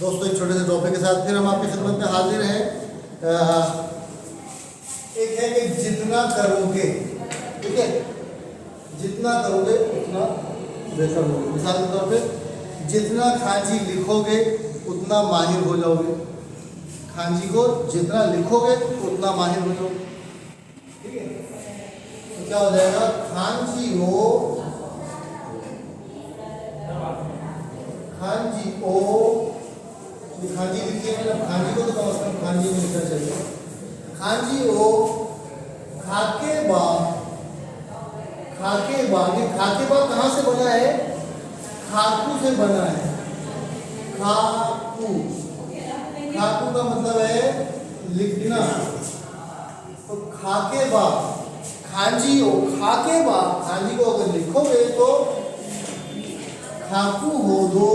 दोस्तों एक छोटे से टॉपिक के साथ फिर हम आपकी खिदमत में हाजिर हैं। एक है कि जितना करोगे, ठीक है, जितना करोगे उतना बेहतर होगा। मिसाल के तौर पे जितना खांची लिखोगे उतना माहिर हो जाओगे। खांची को जितना लिखोगे उतना माहिर हो जाओगे, ठीक है। तो क्या हो जाएगा, खांची हो, खांची ओ, खांची लिखिए, मतलब खांची को तो कम से कम खांची में लिखना चाहिए। खांची ओ, खाके बा, खाके बा, ये खाके बा कहाँ से बना है? खाकू से बना है। खाकू, खाकू का मतलब है लिखना। तो खाके बा, खांची ओ, खाके बा, खांची को अगर लिखोगे तो खाकू हो दो,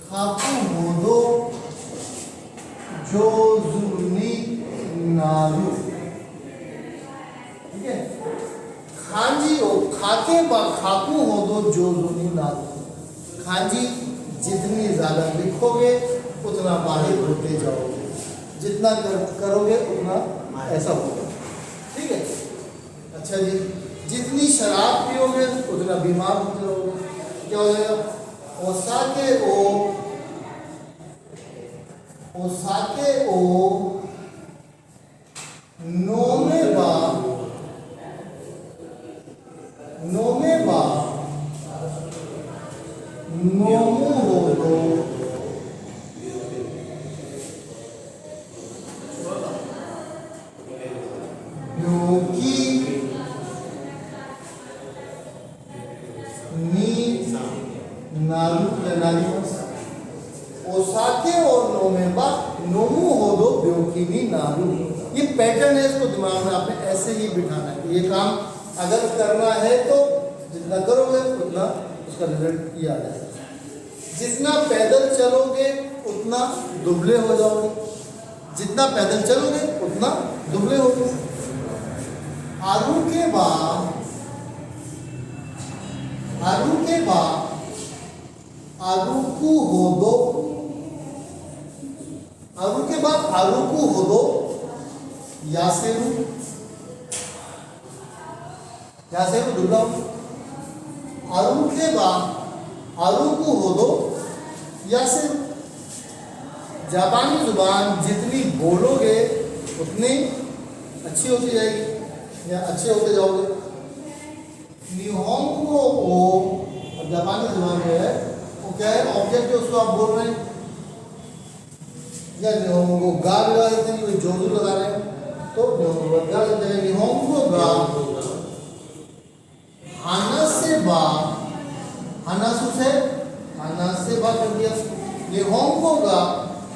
खाकू हो दो जो जुनी नारू, ठीक है। खांजी हो, खाके बा, खाकू हो दो जो जुनी नारू। खांजी जितनी ज्यादा लिखोगे उतना माहिर होते जाओगे, जितना करोगे उतना ऐसा होगा, ठीक है। अच्छा जी, जितनी शराब पियोगे उतना बीमार होते रहोगे। क्या हो जाएगा? ओसाके ओ, ओसाके ओ नोमे बा, नोमे बा नोमू हो दो, योगी नारू नारी। ओसाके और नोमेबा नोमू हो दो ब्योकिनी नारू। ये पैटर्न है, इसको दिमाग में आपने ऐसे ही बिठाना है। ये काम अगर करना है तो जितना करोगे उतना उसका रिजल्ट ये आ जाएगा। जितना पैदल चलोगे उतना दुबले हो जाओगे, जितना पैदल चलोगे उतना दुबले होगे। आलू के बाद, आलू के बाद आरुकू हो दो, आलू के बाद आरुकू हो दो यासेरू, यासेरू दुबला हो। आलू के बाद आरुकू हो दो यासेरू। जापानी जुबान जितनी बोलोगे उतनी अच्छी होती जाएगी या अच्छे होते जाओगे। निहोंगो ओ, जापानी जुबान जो है वो क्या है, ऑब्जेक्ट जो उसको आप बोल रहे हैं, या निहोंगो गा लगा देते हैं, कोई जोजू लगा रहे हैं तो निहोंगो गा लगता है। निहोंगो गा हानासे बा, हानासु से हानासे बा कर दिया। निहोंगो गा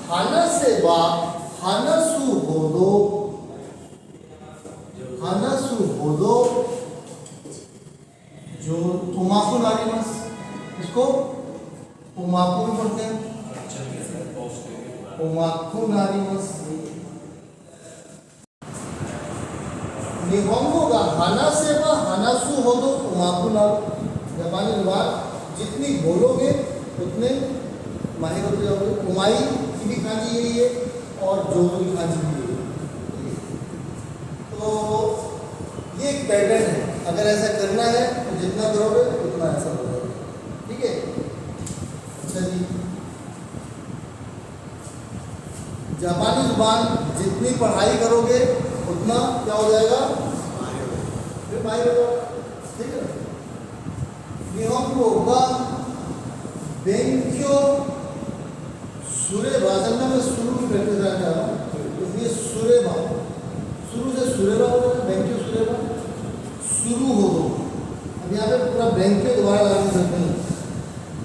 हानासे बा हानासु हो दो, हानासु हो दो जो उमाकू नारीमस, इसको उमाकू भी पढ़ते हैं, उमाकू नारीमस। निहोंगो का हानासे बा हानासु हो दो उमाकू नारू। जापानी जुबान जितनी बोलोगे उतने माहिर होते जाओगे। उमाई की भी खांची यही है और जोजू की खांची भी यही है। तो ये एक पैटर्न है, अगर ऐसा करना है तो जितना करोगे उतना ऐसा हो जाएगा, ठीक है। अच्छा जी, जापानी जुबान जितनी पढ़ाई करोगे उतना क्या हो जाएगा, फिर माहिर हो जाओगे, ठीक है। निहोंगो का बेंक्यो सुरेबा, चलना मैं शुरू की प्रैक्टिस करना चाह रहा हूँ, इसलिए सुरेबा, शुरू से सुरेबा हो जाएगा, बेंक्यो सुरेबा शुरू हो दो। अब यहाँ पे पूरा बेंक्यो दोबारा लगाने की जरूरत नहीं।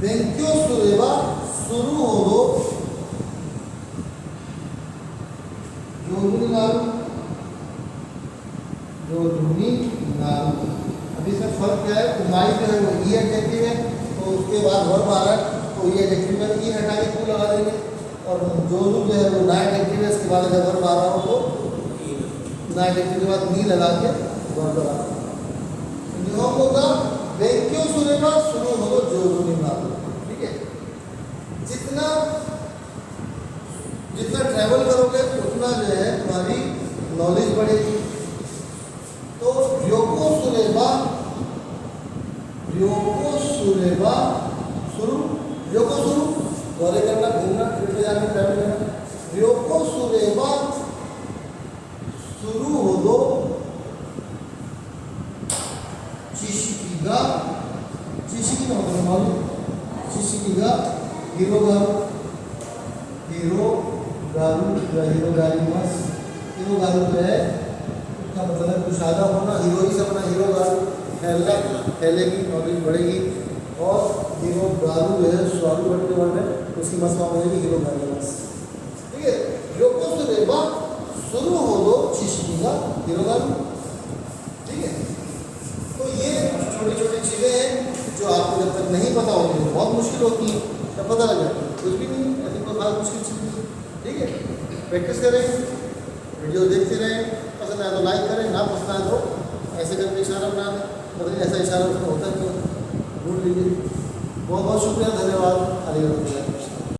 बेंक्यो सुरेबा शुरू हो दो जोजुनी नारू, जोजुनी नारू। अभी इसमें फर्क क्या है, उमाई जो है वो ई एडजेक्टिव है तो उसके बाद वर्ब आ रहा है तो ये एडजेक्टिव में ई हटा के क्यों लगा देंगे, और जोजू जो है वो ना एडजेक्टिव है, इसके बाद अगर वर्ब आ रहा हो तो ना एडजेक्टिव के बाद नी लगा के वर्ब लगा। निहोंगो का बेंक्यो सुरेबा शुरू हो दो जोजुनी नारू, ठीक है। बढ़ेगी। तो योको सुरेबा शुरू, योको शुरू दौरे करना, घूमना, ट्रिप पे जाना, ट्रैवल करना। योको सुरेबा शुरू हो दो चिशिकीगा, चिशिकी का मतलब मालूम, चिशिकीगा हीरो गारू या हीरो गारी मस। हीरो गारू जो है उसका मतलब है कुशादा होना, हीरो ही से अपना हीरो गारू फैलेगी, नॉलेज बढ़ेगी। और हीरो गारू जो है स्वालू बढ़ने वाले उसकी मसवा बनेगी हीरो गारी मस। ठीक है, योको सुरेबा शुरू हो दो चिशिकीगा हीरो गारू। ठीक है, तो ये छोटी छोटी चीज़ें हैं जो आपको जब तक नहीं पता होती है बहुत मुश्किल होती है, तब पता लग जाता है। कुछ भी नहीं, ऐसी कोई खास मुश्किल चीज़ नहीं। ठीक है, प्रैक्टिस करें, वीडियो देखते रहें, पसंद आए तो लाइक करें, ना पसंद आए तो ऐसे करके इशारा बना दें, मतलब ऐसा इशारा उसमें होता है तो ढूंढ लीजिए। बहुत बहुत शुक्रिया, धन्यवाद।